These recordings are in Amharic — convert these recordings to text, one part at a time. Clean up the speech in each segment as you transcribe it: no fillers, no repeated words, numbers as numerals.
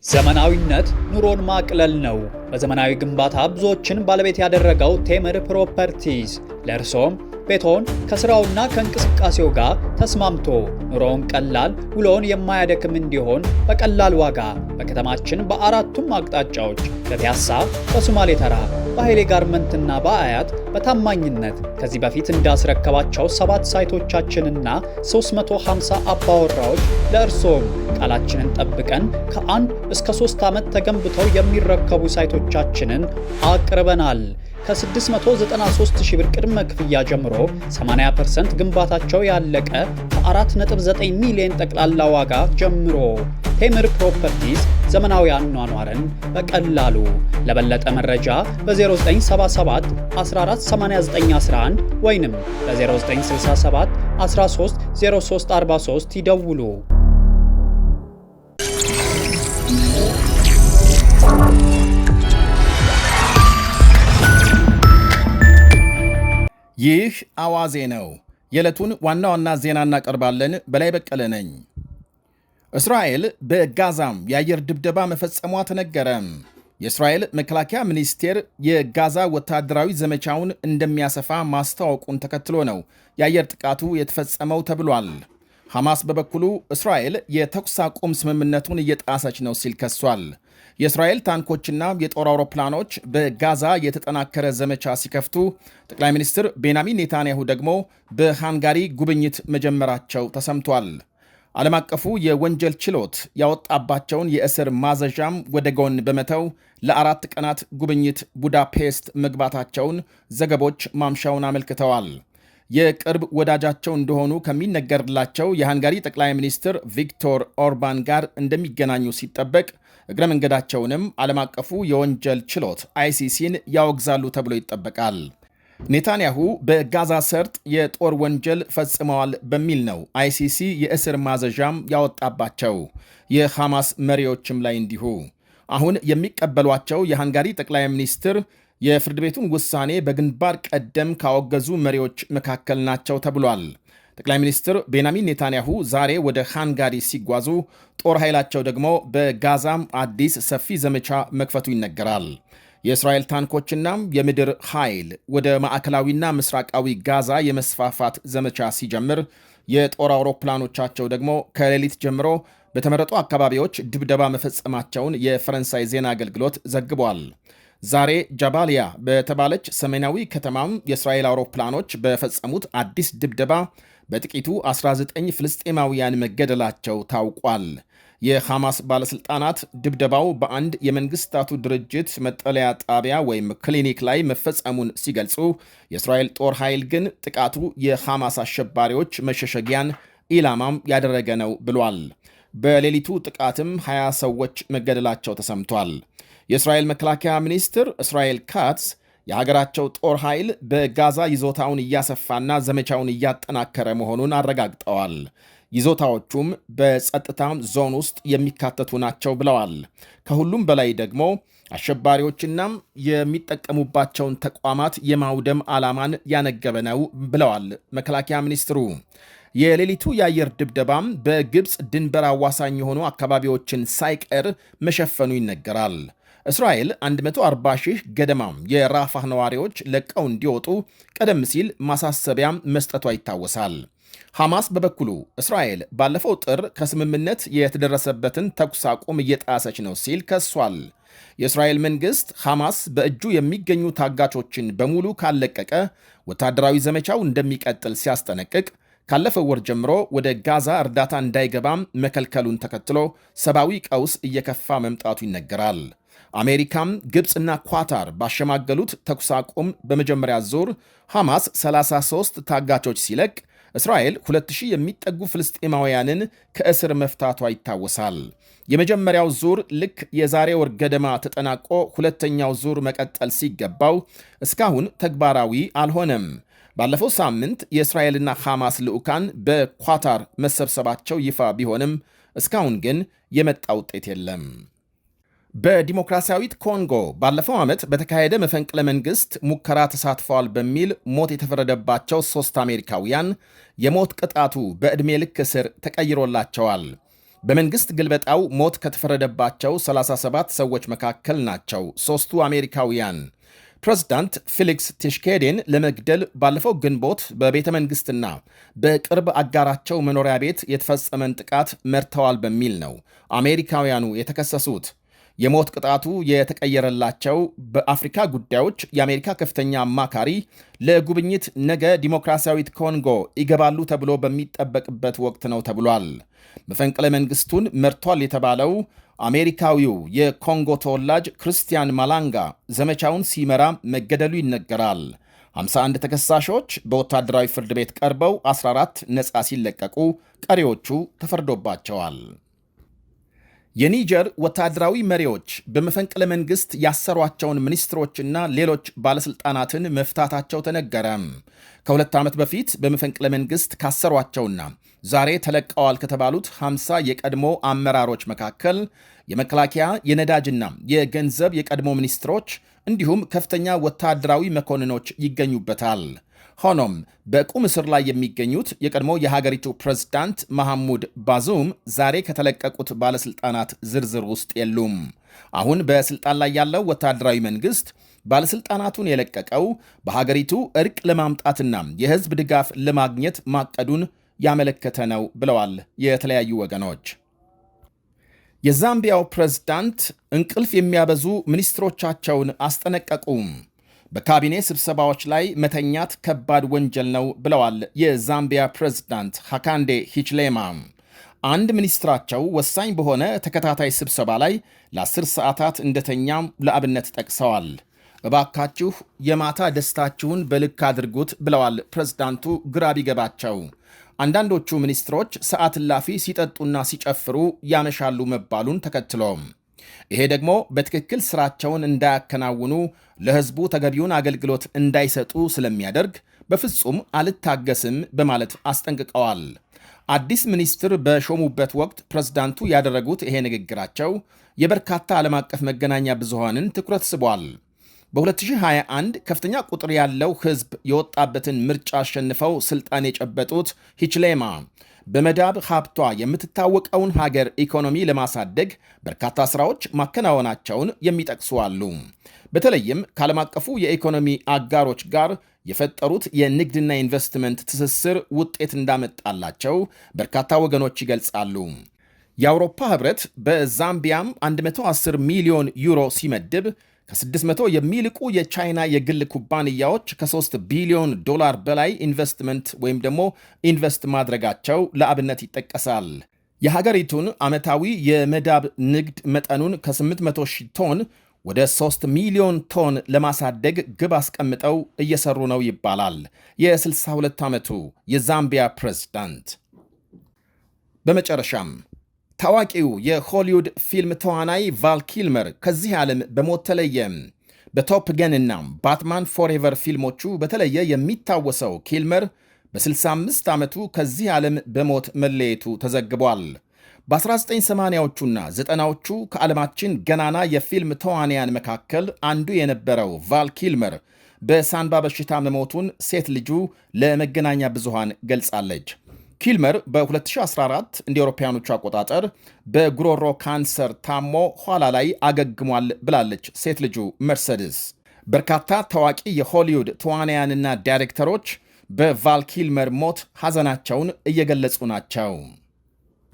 ዘመናዊነት ኑሮን ማቅለል ነው። በዘመናዊ ግንባታ ብዙዎችን ባለቤት ያደረገው ቴምር ፕሮፐርቲስ ለእርሶም ቤቶን ከስራውና ከእንቅስቃሴው ጋር ተስማምቶ ኑሮውን ቀላል ውሎውን የማያደክም እንዲሆን በቀላል ዋጋ በከተማችን በአራቱም አቅጣጫዎች በፒያሳ፣ በሶማሌ ተራ፣ በኃይሌ ጋርመንትና በአያት በታማኝነት ከዚህ በፊት እንዳስረከባቸው 7 ሳይቶቻችንና 350 አባወራዎች ለእርሶም ቃላችንን ጠብቀን ከ1 እስከ 3 ዓመት ተገንብተው የሚረከቡ ሳይቶቻችንን አቅርበናል። ከ693 ሺህ ብር ቅድመ ክፍያ ጀምሮ 80% ግንባታቸው ያለቀ ከ4.9 ሚሊዮን ጠቅላላ ዋጋ ጀምሮ ቴምር ፕሮፐርቲስ ዘመናዊ አኗኗርን በቀላሉ። ለበለጠ መረጃ በ0977 148911 ወይንም በ0967 13 0343 ይደውሉ። ይህ አዋዜ ነው። የዕለቱን ዋና ዋና ዜና እናቀርባለን። በላይ በቀለ ነኝ። እስራኤል በጋዛም የአየር ድብደባ መፈጸሟ ተነገረ። የእስራኤል መከላከያ ሚኒስቴር የጋዛ ወታደራዊ ዘመቻውን እንደሚያሰፋ ማስታወቁን ተከትሎ ነው የአየር ጥቃቱ የተፈጸመው ተብሏል። ሐማስ በበኩሉ እስራኤል የተኩስ አቁም ስምምነቱን እየጣሰች ነው ሲል ከሷል። የእስራኤል ታንኮችና የጦር አውሮፕላኖች በጋዛ የተጠናከረ ዘመቻ ሲከፍቱ ጠቅላይ ሚኒስትር ቤንያሚን ኔታንያሁ ደግሞ በሃንጋሪ ጉብኝት መጀመራቸው ተሰምቷል። ዓለም አቀፉ የወንጀል ችሎት ያወጣባቸውን የእስር ማዘዣም ወደ ጎን በመተው ለ4 ቀናት ጉብኝት ቡዳፔስት መግባታቸውን ዘገቦች ማምሻውን አመልክተዋል። የቅርብ ወዳጃቸው እንደሆኑ ከሚነገርላቸው የሃንጋሪ ጠቅላይ ሚኒስትር ቪክቶር ኦርባን ጋር እንደሚገናኙ ሲጠበቅ እግረ መንገዳቸውንም ዓለም አቀፉ የወንጀል ችሎት አይሲሲን ያወግዛሉ ተብሎ ይጠበቃል። ኔታንያሁ በጋዛ ሰርጥ የጦር ወንጀል ፈጽመዋል በሚል ነው አይሲሲ የእስር ማዘዣም ያወጣባቸው። የሐማስ መሪዎችም ላይ እንዲሁ። አሁን የሚቀበሏቸው የሃንጋሪ ጠቅላይ ሚኒስትር የፍርድ ቤቱን ውሳኔ በግንባር ቀደም ካወገዙ መሪዎች መካከል ናቸው ተብሏል። ጠቅላይ ሚኒስትር ቤንያሚን ኔታንያሁ ዛሬ ወደ ሃንጋሪ ሲጓዙ ጦር ኃይላቸው ደግሞ በጋዛም አዲስ ሰፊ ዘመቻ መክፈቱ ይነገራል። የእስራኤል ታንኮችና የምድር ኃይል ወደ ማዕከላዊና ምስራቃዊ ጋዛ የመስፋፋት ዘመቻ ሲጀምር የጦር አውሮፕላኖቻቸው ደግሞ ከሌሊት ጀምሮ በተመረጡ አካባቢዎች ድብደባ መፈጸማቸውን የፈረንሳይ ዜና አገልግሎት ዘግቧል። ዛሬ ጃባሊያ በተባለች ሰሜናዊ ከተማም የእስራኤል አውሮፕላኖች በፈጸሙት አዲስ ድብደባ በጥቂቱ 19 ፍልስጤማውያን መገደላቸው ታውቋል። የሐማስ ባለሥልጣናት ድብደባው በአንድ የመንግሥታቱ ድርጅት መጠለያ ጣቢያ ወይም ክሊኒክ ላይ መፈጸሙን ሲገልጹ፣ የእስራኤል ጦር ኃይል ግን ጥቃቱ የሐማስ አሸባሪዎች መሸሸጊያን ኢላማም ያደረገ ነው ብሏል። በሌሊቱ ጥቃትም 20 ሰዎች መገደላቸው ተሰምቷል። የእስራኤል መከላከያ ሚኒስትር እስራኤል ካትስ የሀገራቸው ጦር ኃይል በጋዛ ይዞታውን እያሰፋና ዘመቻውን እያጠናከረ መሆኑን አረጋግጠዋል። ይዞታዎቹም በጸጥታ ዞን ውስጥ የሚካተቱ ናቸው ብለዋል። ከሁሉም በላይ ደግሞ አሸባሪዎችና የሚጠቀሙባቸውን ተቋማት የማውደም ዓላማን ያነገበ ነው ብለዋል መከላከያ ሚኒስትሩ። የሌሊቱ የአየር ድብደባም በግብፅ ድንበር አዋሳኝ የሆኑ አካባቢዎችን ሳይቀር መሸፈኑ ይነገራል። እስራኤል 140 ሺህ ገደማም የራፋህ ነዋሪዎች ለቀው እንዲወጡ ቀደም ሲል ማሳሰቢያም መስጠቷ ይታወሳል። ሐማስ በበኩሉ እስራኤል ባለፈው ጥር ከስምምነት የተደረሰበትን ተኩስ አቁም እየጣሰች ነው ሲል ከሷል። የእስራኤል መንግሥት ሐማስ በእጁ የሚገኙ ታጋቾችን በሙሉ ካለቀቀ ወታደራዊ ዘመቻው እንደሚቀጥል ሲያስጠነቅቅ ካለፈው ወር ጀምሮ ወደ ጋዛ እርዳታ እንዳይገባም መከልከሉን ተከትሎ ሰብአዊ ቀውስ እየከፋ መምጣቱ ይነገራል። አሜሪካም ግብፅና ኳታር ባሸማገሉት ተኩስ አቁም በመጀመሪያ ዙር ሐማስ 33 ታጋቾች ሲለቅ እስራኤል 2000 የሚጠጉ ፍልስጤማውያንን ከእስር መፍታቷ ይታወሳል። የመጀመሪያው ዙር ልክ የዛሬ ወር ገደማ ተጠናቆ ሁለተኛው ዙር መቀጠል ሲገባው እስካሁን ተግባራዊ አልሆነም። ባለፈው ሳምንት የእስራኤልና ሐማስ ልዑካን በኳታር መሰብሰባቸው ይፋ ቢሆንም እስካሁን ግን የመጣ ውጤት የለም። በዲሞክራሲያዊት ኮንጎ ባለፈው ዓመት በተካሄደ መፈንቅለ መንግሥት ሙከራ ተሳትፈዋል በሚል ሞት የተፈረደባቸው 3 አሜሪካውያን የሞት ቅጣቱ በዕድሜ ልክ እስር ተቀይሮላቸዋል። በመንግሥት ግልበጣው ሞት ከተፈረደባቸው 37 ሰዎች መካከል ናቸው 3ቱ አሜሪካውያን። ፕሬዝዳንት ፌሊክስ ቲሽኬዴን ለመግደል ባለፈው ግንቦት በቤተ መንግሥትና በቅርብ አጋራቸው መኖሪያ ቤት የተፈጸመን ጥቃት መርተዋል በሚል ነው አሜሪካውያኑ የተከሰሱት። የሞት ቅጣቱ የተቀየረላቸው በአፍሪካ ጉዳዮች የአሜሪካ ከፍተኛ አማካሪ ለጉብኝት ነገ ዲሞክራሲያዊት ኮንጎ ይገባሉ ተብሎ በሚጠበቅበት ወቅት ነው ተብሏል። መፈንቅለ መንግሥቱን መርቷል የተባለው አሜሪካዊው የኮንጎ ተወላጅ ክርስቲያን ማላንጋ ዘመቻውን ሲመራ መገደሉ ይነገራል። 51 ተከሳሾች በወታደራዊ ፍርድ ቤት ቀርበው 14 ነፃ ሲለቀቁ ቀሪዎቹ ተፈርዶባቸዋል። የኒጀር ወታደራዊ መሪዎች በመፈንቅለ መንግሥት ያሰሯቸውን ሚኒስትሮችና ሌሎች ባለሥልጣናትን መፍታታቸው ተነገረ። ከ2 ዓመት በፊት በመፈንቅለ መንግሥት ካሰሯቸውና ዛሬ ተለቀዋል ከተባሉት 50 የቀድሞ አመራሮች መካከል የመከላከያ የነዳጅና የገንዘብ የቀድሞ ሚኒስትሮች እንዲሁም ከፍተኛ ወታደራዊ መኮንኖች ይገኙበታል። ሆኖም በቁም እስር ላይ የሚገኙት የቀድሞ የሀገሪቱ ፕሬዝዳንት መሐሙድ ባዙም ዛሬ ከተለቀቁት ባለሥልጣናት ዝርዝር ውስጥ የሉም። አሁን በሥልጣን ላይ ያለው ወታደራዊ መንግሥት ባለሥልጣናቱን የለቀቀው በሀገሪቱ እርቅ ለማምጣትና የሕዝብ ድጋፍ ለማግኘት ማቀዱን ያመለከተ ነው ብለዋል የተለያዩ ወገኖች። የዛምቢያው ፕሬዝዳንት እንቅልፍ የሚያበዙ ሚኒስትሮቻቸውን አስጠነቀቁም። በካቢኔ ስብሰባዎች ላይ መተኛት ከባድ ወንጀል ነው ብለዋል የዛምቢያ ፕሬዝዳንት ሃካንዴ ሂችሌማ። አንድ ሚኒስትራቸው ወሳኝ በሆነ ተከታታይ ስብሰባ ላይ ለ10 ሰዓታት እንደተኛም ለአብነት ጠቅሰዋል። እባካችሁ የማታ ደስታችሁን በልክ አድርጉት ብለዋል ፕሬዝዳንቱ ግራ ቢገባቸው። አንዳንዶቹ ሚኒስትሮች ሰዓት እላፊ ሲጠጡና ሲጨፍሩ ያመሻሉ መባሉን ተከትሎም ይሄ ደግሞ በትክክል ስራቸውን እንዳያከናውኑ ለሕዝቡ ተገቢውን አገልግሎት እንዳይሰጡ ስለሚያደርግ በፍጹም አልታገስም በማለት አስጠንቅቀዋል። አዲስ ሚኒስትር በሾሙበት ወቅት ፕሬዝዳንቱ ያደረጉት ይሄ ንግግራቸው የበርካታ ዓለም አቀፍ መገናኛ ብዙሃንን ትኩረት ስቧል። በ2021 ከፍተኛ ቁጥር ያለው ሕዝብ የወጣበትን ምርጫ አሸንፈው ስልጣን የጨበጡት ሂችሌማ በመዳብ ሀብቷ የምትታወቀውን ሀገር ኢኮኖሚ ለማሳደግ በርካታ ሥራዎች ማከናወናቸውን የሚጠቅሱ አሉ። በተለይም ከዓለም አቀፉ የኢኮኖሚ አጋሮች ጋር የፈጠሩት የንግድና ኢንቨስትመንት ትስስር ውጤት እንዳመጣላቸው በርካታ ወገኖች ይገልጻሉ። የአውሮፓ ኅብረት በዛምቢያም 110 ሚሊዮን ዩሮ ሲመድብ ከ600 የሚልቁ የቻይና የግል ኩባንያዎች ከ3 ቢሊዮን ዶላር በላይ ኢንቨስትመንት ወይም ደግሞ ኢንቨስት ማድረጋቸው ለአብነት ይጠቀሳል። የሀገሪቱን ዓመታዊ የመዳብ ንግድ መጠኑን ከ800 ሺህ ቶን ወደ 3 ሚሊዮን ቶን ለማሳደግ ግብ አስቀምጠው እየሰሩ ነው ይባላል የ62 ዓመቱ የዛምቢያ ፕሬዝዳንት። በመጨረሻም ታዋቂው የሆሊውድ ፊልም ተዋናይ ቫል ኪልመር ከዚህ ዓለም በሞት ተለየ። በቶፕ ገንና ባትማን ፎሬቨር ፊልሞቹ በተለየ የሚታወሰው ኪልመር በ65 ዓመቱ ከዚህ ዓለም በሞት መለየቱ ተዘግቧል። በ1980ዎቹና 90ዎቹ ከዓለማችን ገናና የፊልም ተዋንያን መካከል አንዱ የነበረው ቫል ኪልመር በሳንባ በሽታ መሞቱን ሴት ልጁ ለመገናኛ ብዙሃን ገልጻለች። ኪልመር በ2014 እንደ አውሮፓውያኖቹ አቆጣጠር በጉሮሮ ካንሰር ታሞ ኋላ ላይ አገግሟል ብላለች ሴት ልጁ መርሰድስ። በርካታ ታዋቂ የሆሊውድ ተዋናያንና ዳይሬክተሮች በቫል ኪልመር ሞት ሐዘናቸውን እየገለጹ ናቸው።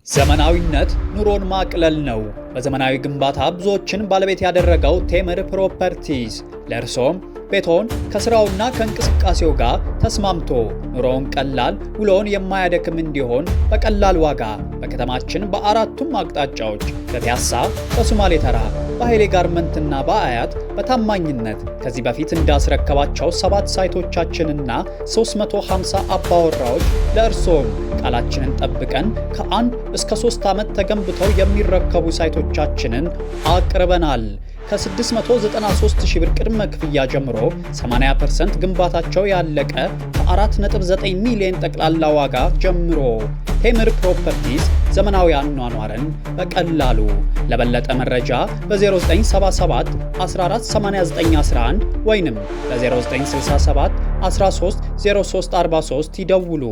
ዘመናዊነት ኑሮን ማቅለል ነው። በዘመናዊ ግንባታ ብዙዎችን ባለቤት ያደረገው ቴምር ፕሮፐርቲስ ለእርሶም ቤቶን ከስራውና ከእንቅስቃሴው ጋር ተስማምቶ ኑሮውን ቀላል ውሎውን የማያደክም እንዲሆን በቀላል ዋጋ በከተማችን በአራቱም አቅጣጫዎች በፒያሳ፣ በሶማሌ ተራ፣ በኃይሌ ጋርመንትና በአያት በታማኝነት ከዚህ በፊት እንዳስረከባቸው 7 ሳይቶቻችንና 350 አባወራዎች ለእርሶም ቃላችንን ጠብቀን ከ1 እስከ 3 ዓመት ተገንብተው የሚረከቡ ሳይቶቻችንን አቅርበናል። ከ693 ሺህ ብር ቅድመ ክፍያ ጀምሮ 80% ግንባታቸው ያለቀ ከ4.9 ሚሊዮን ጠቅላላ ዋጋ ጀምሮ ቴምር ፕሮፐርቲስ ዘመናዊ አኗኗርን በቀላሉ። ለበለጠ መረጃ በ0977 148911 ወይንም በ0967 13 0343 ይደውሉ።